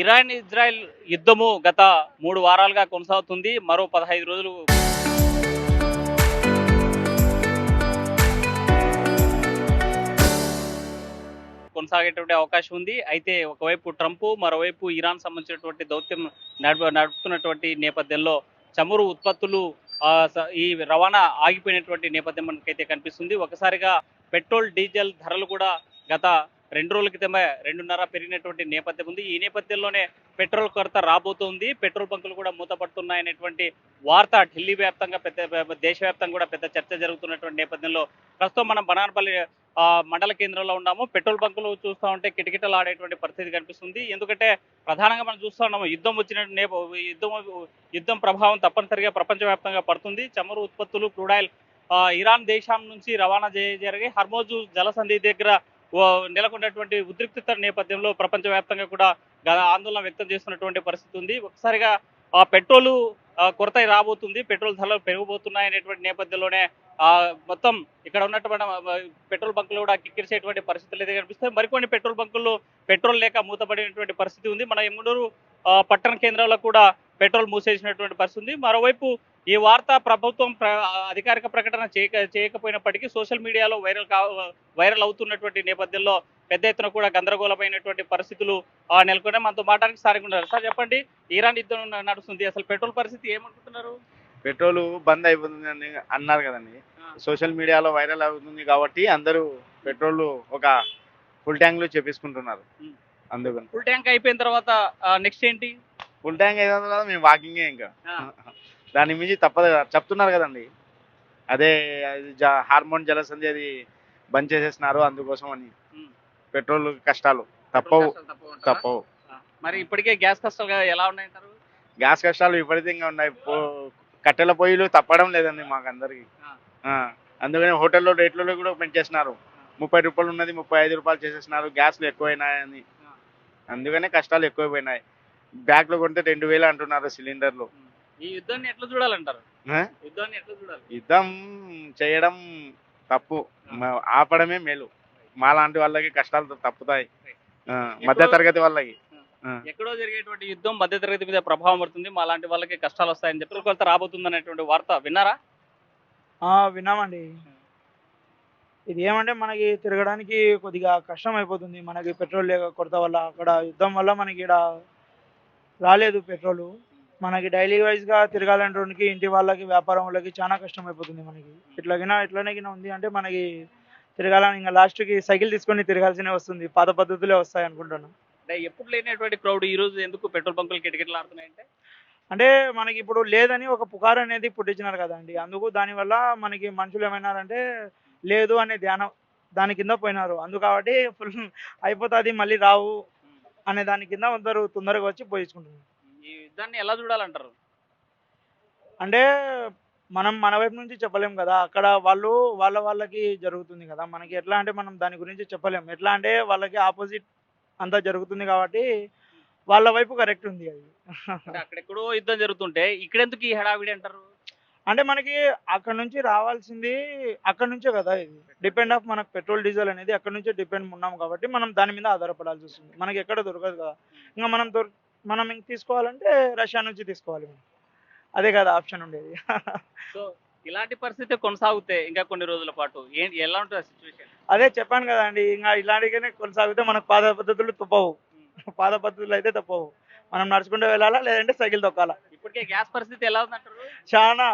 Iran Israel యుద్ధము గత 3 వారాలుగా కొనసాగుతుంది. మరో 15 రోజులు కొనసాగేటువంటి అవకాశం ఉంది. అయితే ఒకవైపు ట్రంప్, మరోవైపు ఇరాన్ సంబంధించినటువంటి దౌత్యం నడుపుతున్నటువంటి నేపథ్యంలో చమురు ఉత్పత్తులు ఈ రవాణా ఆగిపోయినటువంటి నేపథ్యం మనకైతే కనిపిస్తుంది. ఒకసారిగా పెట్రోల్, డీజిల్ ధరలు కూడా గత 2 రోజుల క్రితమే 2.5 పెరిగినటువంటి నేపథ్యం ఉంది. ఈ నేపథ్యంలోనే పెట్రోల్ కొరత రాబోతోంది. పెట్రోల్ బంకులు కూడా మూతపడుతున్నాయనేటువంటి వార్త ఢిల్లీ వ్యాప్తంగా దేశవ్యాప్తంగా కూడా పెద్ద చర్చ జరుగుతున్నటువంటి నేపథ్యంలో ప్రస్తుతం మనం బనార్పల్లి మండల కేంద్రంలో ఉన్నాము. పెట్రోల్ బంకులు చూస్తూ ఉంటే కిటకిటలు ఆడేటువంటి పరిస్థితి కనిపిస్తుంది. ఎందుకంటే ప్రధానంగా మనం చూస్తూ ఉన్నాము, యుద్ధం ప్రభావం తప్పనిసరిగా ప్రపంచవ్యాప్తంగా పడుతుంది. చమురు ఉత్పత్తులు, క్రూడ్ ఆయిల్ ఇరాన్ దేశం నుంచి రవాణా జరిగి హర్మోజు జలసంధి దగ్గర నెలకొన్నటువంటి ఉద్రిక్తత నేపథ్యంలో ప్రపంచవ్యాప్తంగా కూడా ఆందోళన వ్యక్తం చేస్తున్నటువంటి పరిస్థితి ఉంది. ఒకసారిగా పెట్రోలు కొరత రాబోతుంది, పెట్రోల్ ధరలు పెరిగిపోతున్నాయి అనేటువంటి నేపథ్యంలోనే మొత్తం ఇక్కడ ఉన్నటువంటి పెట్రోల్ బంకులు కూడా కిక్కిరిసేటువంటి పరిస్థితులు అయితే కనిపిస్తాయి. మరికొన్ని పెట్రోల్ బంకుల్లో పెట్రోల్ లేక మూతపడినటువంటి పరిస్థితి ఉంది. మన ఎమ్ముడూరు పట్టణ కేంద్రాల్లో కూడా పెట్రోల్ మూసేసినటువంటి పరిస్థితి ఉంది. మరోవైపు ఈ వార్త ప్రభుత్వం అధికారిక ప్రకటన చేయకపోయినప్పటికీ సోషల్ మీడియాలో వైరల్ అవుతున్నటువంటి నేపథ్యంలో పెద్ద ఎత్తున కూడా గందరగోళమైనటువంటి పరిస్థితులు నెలకొనే. మనతో మాట్లాడానికి సారిగా ఉన్నారు. సార్ చెప్పండి, ఇరాన్ యుద్ధం నడుస్తుంది, అసలు పెట్రోల్ పరిస్థితి ఏమనుకుంటున్నారు? పెట్రోల్ బంద్ అయిపోతుంది అన్నారు కదండి. సోషల్ మీడియాలో వైరల్ అవుతుంది కాబట్టి అందరూ పెట్రోల్ ఒక ఫుల్ ట్యాంక్ లో చేపించుకుంటున్నారు. అందుకని ఫుల్ ట్యాంక్ అయిపోయిన తర్వాత నెక్స్ట్ ఏంటి? ఫుల్ ట్యాంక్ అయిన తర్వాత మేము వాకింగే ఇంకా దాని మించి తప్పదు కదా, చెప్తున్నారు కదండి. అదే హార్మోన్ జలసంధి అది బంద్ చేసేస్తున్నారు, అందుకోసం అని పెట్రోల్ కష్టాలు తప్పవు. మరి ఇప్పటికే గ్యాస్ కష్టాలు ఎలా ఉన్నాయంటారు? గ్యాస్ కష్టాలు విపరీతంగా ఉన్నాయి. కట్టెల పొయ్యిలు తప్పడం లేదండి మాకు అందరికి. అందుకని హోటల్లో రేట్లలో కూడా పెంచేస్తున్నారు. 30 రూపాయలు ఉన్నది 35 రూపాయలు చేసేస్తున్నారు. గ్యాస్లు ఎక్కువైనాయని, అందుకనే కష్టాలు ఎక్కువైపోయినాయి. బ్యాగ్లో కొంటే 2000 అంటున్నారు సిలిండర్లు. ఈ యుద్ధాన్ని ఎట్లా చూడాలంటారు? యుద్ధం చేయడం తప్పు, ఆపడమే మేలు. మాలాంటి వాళ్ళకి కష్టాలు తప్పుతాయి, మధ్య తరగతి వాళ్ళకి. ఎక్కడో జరిగేటువంటి యుద్ధం మధ్య తరగతి మీద ప్రభావం పడుతుంది, మా లాంటి వాళ్ళకి కష్టాలు వస్తాయని చెప్పి కొలత రాబోతుంది అనేటువంటి వార్త విన్నారా? విన్నామండి. ఇది ఏమంటే మనకి తిరగడానికి కొద్దిగా కష్టం అయిపోతుంది. మనకి పెట్రోల్ కొరత వల్ల, అక్కడ యుద్ధం వల్ల మనకి ఇక్కడ రాలేదు పెట్రోలు. మనకి డైలీ వైజ్గా తిరగాలంటే ఇంటి వాళ్ళకి, వ్యాపారం వాళ్ళకి చాలా కష్టం అయిపోతుంది. మనకి ఇట్లానే ఉంది అంటే మనకి తిరగాలని ఇంకా లాస్ట్కి సైకిల్ తీసుకొని తిరగాల్సినే వస్తుంది. పాత పద్ధతులే వస్తాయి అనుకుంటున్నాను. అంటే ఎప్పుడు లేనటువంటి క్రౌడ్ ఈ రోజు ఎందుకు పెట్రోల్ బంకులు కిటకిటలు ఆడుతున్నాయంటే, అంటే మనకి ఇప్పుడు లేదని ఒక పుకారు అనేది పుట్టించినారు కదండి. అందుకు దానివల్ల మనకి మనుషులు ఏమైనారంటే లేదు అనే ధ్యానం దాని కింద పోయినారు. అందుకు కాబట్టి ఫుల్ అయిపోతుంది, మళ్ళీ రావు అనే దాని కింద అందరూ తొందరగా వచ్చి పోయించుకుంటున్నారు. ఈ యుద్ధాన్ని ఎలా చూడాలంటారు? అంటే మనం మన వైపు నుంచి చెప్పలేం కదా, అక్కడ వాళ్ళకి జరుగుతుంది కదా. మనకి ఎట్లా అంటే మనం దాని గురించి చెప్పలేం. ఎట్లా అంటే వాళ్ళకి ఆపోజిట్ అంతా జరుగుతుంది కాబట్టి వాళ్ళ వైపు కరెక్ట్ ఉంది అది. అక్కడెక్కడో యుద్ధం జరుగుతుంటే ఇక్కడెందుకు ఈ హడావిడి అంటారు? అంటే మనకి అక్కడ నుంచి రావాల్సింది అక్కడ నుంచే కదా. ఇది డిపెండ్ ఆఫ్ మనకు పెట్రోల్ డీజిల్ అనేది అక్కడ నుంచే డిపెండ్ ఉన్నాం కాబట్టి మనం దాని మీద ఆధారపడాల్సి వస్తుంది. మనకి ఎక్కడ దొరకదు కదా. ఇంకా మనం ఇంక తీసుకోవాలంటే రష్యా నుంచి తీసుకోవాలి. అదే కదా ఆప్షన్ ఉండేది. సో ఇలాంటి పరిస్థితి కొనసాగితే ఇంకా కొన్ని రోజుల పాటు ఎలా ఉంటుంది సిచ్యువేషన్? అదే చెప్పాను కదండి, ఇంకా ఇలాంటిగానే కొనసాగితే మనకు పాత పద్ధతులు తప్పవు. పాత పద్ధతులు అయితే తప్పవు. మనం నడుచుకుంటూ వెళ్ళాలా, లేదంటే సైకిల్ తొక్కాలా. ఇప్పటికే గ్యాస్ పరిస్థితి ఎలా ఉందంటారు? చాలా,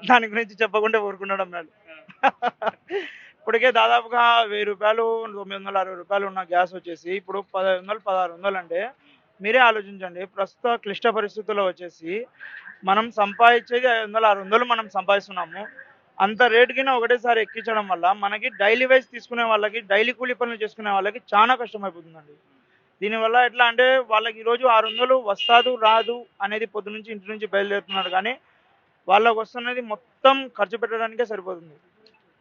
దాని గురించి చెప్పకుండా ఊరుకుండడం మేలు. ఇప్పటికే దాదాపుగా 1000 రూపాయలు 960 రూపాయలు ఉన్న గ్యాస్ వచ్చేసి ఇప్పుడు 1500 1600 అంటే మీరే ఆలోచించండి. ప్రస్తుత క్లిష్ట పరిస్థితుల్లో వచ్చేసి మనం సంపాదించేది 500 600 మనం సంపాదిస్తున్నాము. అంత రేటు కింద ఒకటేసారి ఎక్కించడం వల్ల మనకి డైలీ వైజ్ తీసుకునే వాళ్ళకి, డైలీ కూలీ పనులు చేసుకునే వాళ్ళకి చాలా కష్టమైపోతుందండి. దీనివల్ల ఎట్లా అంటే వాళ్ళకి ఈరోజు 600 వస్తాదు రాదు అనేది పొద్దు నుంచి ఇంటి నుంచి బయలుదేరుతున్నారు, కానీ వాళ్ళకు వస్తున్నది మొత్తం ఖర్చు పెట్టడానికే సరిపోతుంది.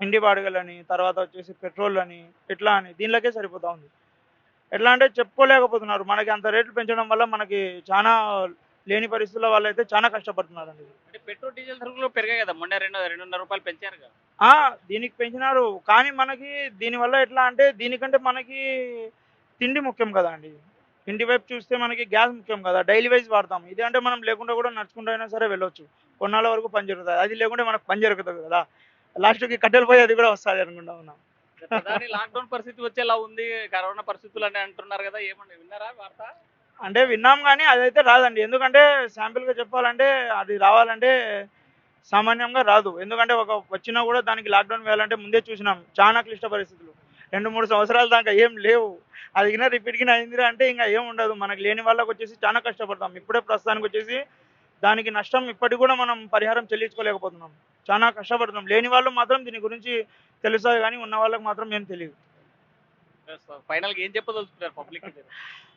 ఇంటి బాడుగలని, తర్వాత వచ్చేసి పెట్రోల్ అని, ఎట్లా అని దీనిలోకే సరిపోతూ ఉంది. ఎట్లా అంటే చెప్పుకోలేకపోతున్నారు. మనకి అంత రేట్లు పెంచడం వల్ల మనకి చాలా లేని పరిస్థితుల్లో వాళ్ళైతే చాలా కష్టపడుతున్నారండి. అంటే పెట్రోల్ డీజిల్ ధరలు పెరిగాయి కదా, మొన్న 2.5 రూపాయలు పెంచారు కదా. దీనికి పెంచినారు, కానీ మనకి దీనివల్ల ఎట్లా అంటే దీనికంటే మనకి తిండి ముఖ్యం కదా అండి. ఇంటి వైపు చూస్తే మనకి గ్యాస్ ముఖ్యం కదా, డైలీ వైజ్ వాడతాం. ఇది అంటే మనం లేకుండా కూడా నడుచుకుంటూ అయినా సరే వెళ్ళొచ్చు, కొన్నాళ్ళ వరకు పని జరుగుతుంది. అది లేకుంటే మనకు పని జరుగుతుంది కదా, లాస్ట్కి కట్టెలు పోయి అది కూడా వస్తుంది అనుకుంటా ఉన్నాం. ప్రధాని లాక్డౌన్ పరిస్థితి వచ్చేలా ఉంది, కరోనా పరిస్థితులు అని అంటున్నారు కదా, ఏమన్నా విన్నారా వార్త? అంటే విన్నాం కానీ అదైతే రాదండి. ఎందుకంటే శాంపిల్గా చెప్పాలంటే అది రావాలంటే సామాన్యంగా రాదు. ఎందుకంటే ఒక వచ్చినా కూడా దానికి లాక్డౌన్ వేయాలంటే ముందే చూసినాం చాలా క్లిష్ట పరిస్థితులు. 2-3 సంవత్సరాల దాకా ఏం లేవు. అది గిన రిపీట్గా అయిందిరా అంటే ఇంకా ఏం ఉండదు. మనకు లేని వాళ్ళకి వచ్చేసి చాలా కష్టపడతాం. ఇప్పుడే ప్రస్తుతానికి వచ్చేసి దానికి నష్టం ఇప్పటికి కూడా మనం పరిహారం చెల్లించుకోలేకపోతున్నాం. చాలా కష్టపడుతున్నాం. లేని వాళ్ళు మాత్రం దీని గురించి తెలుస్తుంది కానీ ఉన్న వాళ్ళకి మాత్రం ఏం తెలియదు. ఫైనల్ గా ఏం చెప్పదలుచుకున్నారు పబ్లిక్?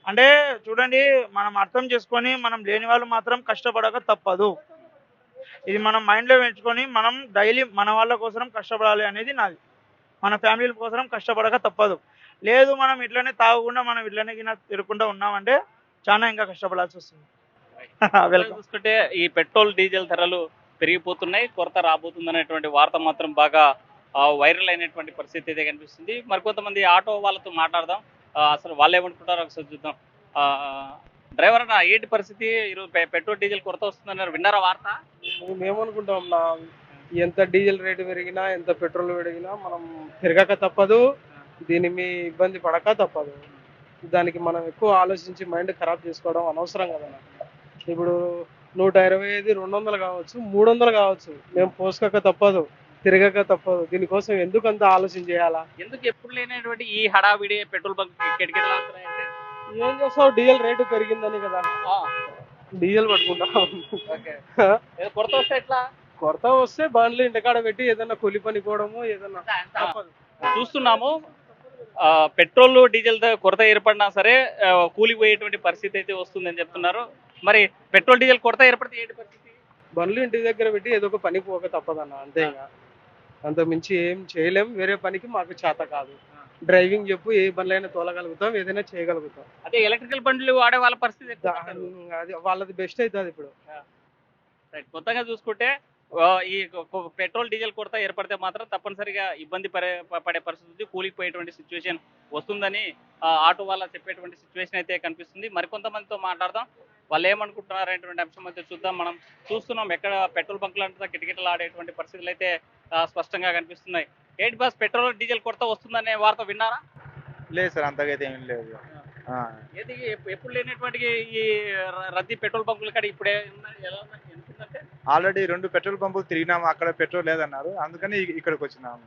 అంటే చూడండి, మనం అర్థం చేసుకొని మనం లేని వాళ్ళు మాత్రం కష్టపడక తప్పదు. ఇది మనం మైండ్లో పెంచుకొని మనం డైలీ మన వాళ్ళ కోసం కష్టపడాలి అనేది నాది. మన ఫ్యామిలీల కోసం కష్టపడక తప్పదు. లేదు మనం ఇట్లనే తాగకుండా మనం ఇట్లనే గిన తిరుగుకుంటూ ఉన్నామంటే చాలా ఇంకా కష్టపడాల్సి వస్తుంది. వెల్కమ్. చూసుకుంటే ఈ పెట్రోల్ డీజిల్ ధరలు పెరిగిపోతున్నాయి, కొరత రాబోతుంది అనేటువంటి వార్త మాత్రం బాగా వైరల్ అయినటువంటి పరిస్థితి అయితే కనిపిస్తుంది. మరికొంతమంది ఆటో వాళ్ళతో మాట్లాడదాం, అసలు వాళ్ళు ఏమనుకుంటారో ఒకసారి చూద్దాం. డ్రైవర్ అన్న, ఏంటి పరిస్థితి? ఈరోజు పెట్రోల్ డీజిల్ కొరత వస్తుందన్నారు, విన్నారా వార్త? మేమేమనుకుంటాం నా, ఎంత డీజిల్ రేటు పెరిగినా ఎంత పెట్రోల్ పెరిగినా మనం తిరగక తప్పదు, దీని మీ ఇబ్బంది పడక తప్పదు. దానికి మనం ఎక్కువ ఆలోచించి మైండ్ ఖరాబ్ చేసుకోవడం అనవసరం కదా. ఇప్పుడు 125, 200 కావచ్చు, 300 కావచ్చు, మేము పోసుకోక తప్పదు, తిరగక తప్పదు. దీనికోసం ఎందుకు అంత ఆలోచన చేయాలా? ఎందుకు ఎప్పుడు లేనటువంటి ఈ హడావిడి పెట్రోల్ బంక్ కిటకిటలాడుతున్నాయంటే ఏం చేస్తావు, డీజిల్ రేటు పెరిగిందని కదా డీజిల్ పట్టుకుంటాం. కొరత వస్తే ఎట్లా? కొరత వస్తే బండ్లు ఇంటికాడ పెట్టి ఏదైనా కూలి పని పోవడము ఏదైనా తప్పదు. చూస్తున్నాము, పెట్రోల్ డీజిల్ కొరత ఏర్పడినా సరే కూలిపోయేటువంటి పరిస్థితి అయితే వస్తుందని చెప్తున్నారు. మరి పెట్రోల్ డీజిల్ కొరత ఏర్పడితే ఏంటి పరిస్థితి? బండ్లు ఇంటి దగ్గర పెట్టి ఏదో ఒక పని పోక తప్పదన్న, అంతే. ఇంకా అంత మించి ఏం చేయలేం. వేరే పనికి మాకు చేత కాదు. డ్రైవింగ్ చెప్పు, ఏ బండ్లైనా తోలగలుగుతాం, ఏదైనా చేయగలుగుతాం. అదే ఎలక్ట్రికల్ బండ్లు వాడే వాళ్ళ పరిస్థితి ఎట్లా? అది వాళ్ళది బెస్ట్ అవుతుంది ఇప్పుడు. రైట్. మొత్తంగా చూసుకుంటే ఈ పెట్రోల్ డీజిల్ కొరత ఏర్పడితే మాత్రం తప్పనిసరిగా ఇబ్బంది పడే పరిస్థితి, కూలిపోయేటువంటి సిచ్యువేషన్ వస్తుందని ఆటో వాళ్ళ చెప్పేటువంటి సిచ్యువేషన్ అయితే కనిపిస్తుంది. మరికొంతమందితో మాట్లాడదాం, వాళ్ళు ఏమనుకుంటున్నారు అనేటువంటి అంశం అయితే చూద్దాం. మనం చూస్తున్నాం ఎక్కడ పెట్రోల్ బంకులు అంతా కిటకిటలు ఆడేటువంటి పరిస్థితులు అయితే స్పష్టంగా కనిపిస్తున్నాయి. ఏంటి బాస్, పెట్రోల్ డీజిల్ కొరత వస్తుందనే వార్త విన్నారా? లేదు సార్, అంతకైతే ఏం లేదు. ఏది ఎప్పుడు లేనటువంటి ఈ రద్దీ పెట్రోల్ బంకుల కాడ ఇప్పుడే ఎలా ఎందుకంటే ఆల్రెడీ 2 పెట్రోల్ పంపులు తిరిగినాము, అక్కడ పెట్రోల్ లేదన్నారు, అందుకని ఇక్కడికి వచ్చినాము.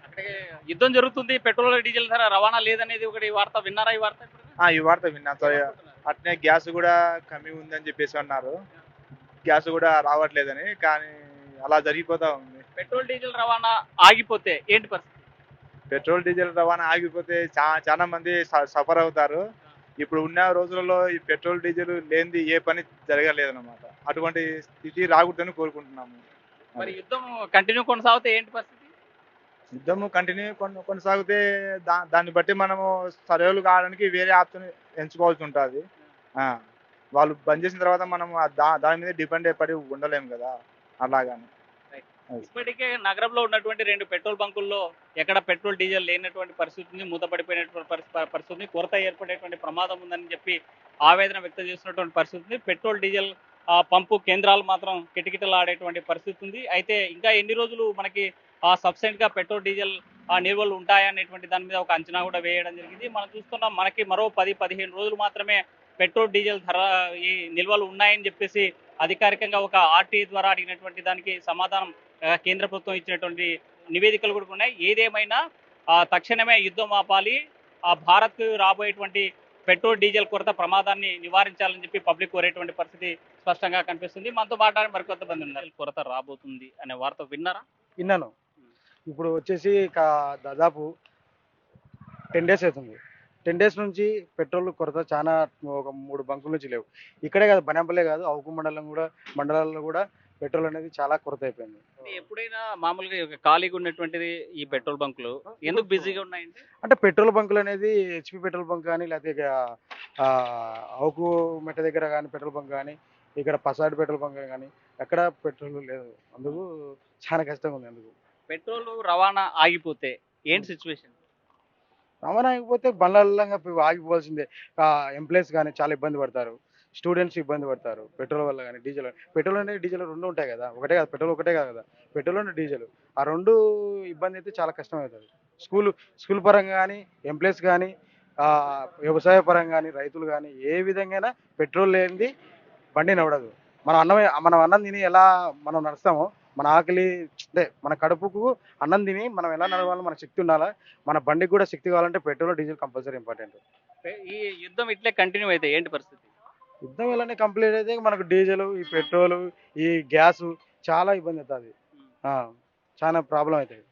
అక్కడికి యుద్ధం జరుగుతుంది, పెట్రోల్ డీజిల్ ధర రవాణా లేదనేది ఒకటి వార్త విన్నారా? ఈ వార్త ఈ వార్త విన్నాం సార్. అట్నే గ్యాస్ కూడా కమ్మి ఉందని చెప్పేసి అన్నారు, గ్యాస్ కూడా రావట్లేదని. కానీ అలా జరిగిపోతా ఉంది. పెట్రోల్ డీజిల్ రవాణా ఆగిపోతే ఏంటి పరిస్థితి? పెట్రోల్ డీజిల్ రవాణా ఆగిపోతే చాలా మంది సఫర్ అవుతారు. ఇప్పుడు ఉన్న రోజులలో ఈ పెట్రోల్ డీజిల్ లేనిది ఏ పని జరగలేదన్నమాట. అటువంటి స్థితి రాకూడదని కోరుకుంటున్నాము. మరి యుద్ధం కంటిన్యూ కొనసాగితే ఏంటి పరిస్థితి? యుద్ధము కంటిన్యూ కొనసాగితే దాన్ని బట్టి మనము సర్వేలు కావడానికి వేరే ఆప్షన్ ఎంచుకోవాల్సి ఉంటుంది. వాళ్ళు బంద్ చేసిన తర్వాత మనం దాని మీద డిపెండ్ అయిపడి ఉండలేము కదా, అలాగని. ఇప్పటికే నగరంలో ఉన్నటువంటి 2 పెట్రోల్ బంకుల్లో ఎక్కడ పెట్రోల్ డీజిల్ లేనటువంటి పరిస్థితిని, మూతపడిపోయినటువంటి పరిస్థితిని, కొరత ఏర్పడేటువంటి ప్రమాదం ఉందని చెప్పి ఆవేదన వ్యక్తం చేస్తున్నటువంటి పరిస్థితి. పెట్రోల్ డీజిల్ పంపు కేంద్రాలు మాత్రం కిటకిటలాడేటువంటి పరిస్థితి ఉంది. అయితే ఇంకా ఎన్ని రోజులు మనకి సబ్సిడెంట్ గా పెట్రోల్ డీజిల్ నిల్వలు ఉంటాయనేటువంటి దాని మీద ఒక అంచనా కూడా వేయడం జరిగింది. మనం చూస్తున్నాం, మనకి మరో 10-15 రోజులు మాత్రమే పెట్రోల్ డీజిల్ ధర ఈ నిల్వలు ఉన్నాయని చెప్పేసి అధికారికంగా ఒక ఆర్టీ ద్వారా అడిగినటువంటి దానికి సమాధానం కేంద్ర ప్రభుత్వం ఇచ్చినటువంటి నివేదికలు కూడా ఉన్నాయి. ఏదేమైనా తక్షణమే యుద్ధం ఆపాలి, భారత్ రాబోయేటువంటి పెట్రోల్ డీజిల్ కొరత ప్రమాదాన్ని నివారించాలని చెప్పి పబ్లిక్ కోరేటువంటి పరిస్థితి స్పష్టంగా కనిపిస్తుంది. మనతో మాట్లాడి మరికొంతమంది ఉన్నారు. కొరత రాబోతుంది అనే వార్త విన్నారా? విన్నాను. ఇప్పుడు వచ్చేసి దాదాపు 10 డేస్ అవుతుంది. 10 డేస్ నుంచి పెట్రోల్ కొరత చాలా, ఒక 3 బంకుల నుంచి లేవు. ఇక్కడే కాదు, బనాంపల్లే కాదు, అవుకు మండలాల్లో కూడా పెట్రోల్ అనేది చాలా కొరత అయిపోయింది. ఎప్పుడైనా మామూలుగా ఖాళీగా ఉన్నటువంటిది ఈ పెట్రోల్ బంకులు ఎందుకు బిజీగా ఉన్నాయంటే, అంటే పెట్రోల్ బంకులు అనేది హెచ్పి పెట్రోల్ బంక్ కానీ, లేకపోతే అవుకు మెట్ట దగ్గర కానీ పెట్రోల్ బంక్ కానీ, ఇక్కడ పసాడ్ పెట్రోల్ బంక్ కానీ ఎక్కడ పెట్రోల్ లేదు. అందుకు చాలా కష్టంగా ఉంది. అందుకు పెట్రోల్ రవాణా ఆగిపోతే ఏంటి సిచ్యువేషన్? రవాణా ఆగిపోతే బండ్లల్లంగా ఆగిపోవాల్సిందే. ఎంప్లాయీస్ కానీ చాలా ఇబ్బంది పడతారు. స్టూడెంట్స్ ఇబ్బంది పడతారు. పెట్రోల్ వల్ల కానీ, పెట్రోల్ అనేది డీజిల్ 2 ఉంటాయి కదా! ఒకటే కాదు పెట్రోల్ ఒకటే కాదు కదా! పెట్రోల్, డీజిల్ ఆ 2 ఇబ్బంది అయితే చాలా కష్టమవుతది. స్కూల్ పరంగా గానీ, ఎంప్లాయీస్ గానీ, వ్యవసాయ పరంగా గానీ, రైతులు గానీ ఏ విధంగానైనా పెట్రోల్ లేనిది బండి నడవదు. మనం అన్నం తిని ఎలా మనం నడుస్తామో, మన ఆకలి అంటే మన కడుపుకు అన్నం తిని మనం ఎలా నడవాలో మనకు శక్తి ఉండాలా. మన బండికి కూడా శక్తి కావాలంటే పెట్రోల్, డీజిల్ కంపల్సరీ ఇంపార్టెంట్. ఈ యుద్ధం ఇట్లే కంటిన్యూ అయితే ఏంటి పరిస్థితి? యుద్ధం ఇలానే కంప్లీట్ అయితే మనకు డీజిల్, ఈ పెట్రోల్, ఈ గ్యాసు చాలా ఇబ్బంది అవుతుంది. చాలా ప్రాబ్లం అవుతుంది.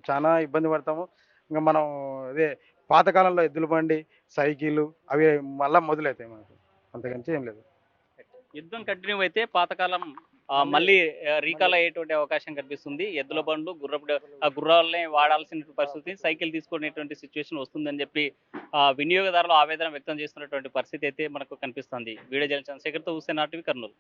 చాలా ఇబ్బంది పడతాము. ఇంకా మనం అదే పాతకాలంలో ఎద్దుల బండి, సైకిళ్ళు అవి మళ్ళా మొదలవుతాయి మనకు. అంతకుమించి ఏం లేదు. యుద్ధం కంటిన్యూ అయితే పాతకాలం మళ్ళీ రీకాల్ అయ్యేటువంటి అవకాశం కనిపిస్తుంది. ఎద్దుల బండ్లు, గుర్రాలనే వాడాల్సిన పరిస్థితి, సైకిల్ తీసుకునేటువంటి సిచ్యువేషన్ వస్తుందని చెప్పి వినియోగదారులు ఆవేదన వ్యక్తం చేస్తున్నటువంటి పరిస్థితి అయితే మనకు కనిపిస్తుంది. వీడియో జర్నలిస్ట్ చంద్రశేఖర్తో హుస్సేన్, RTV, కర్నూలు.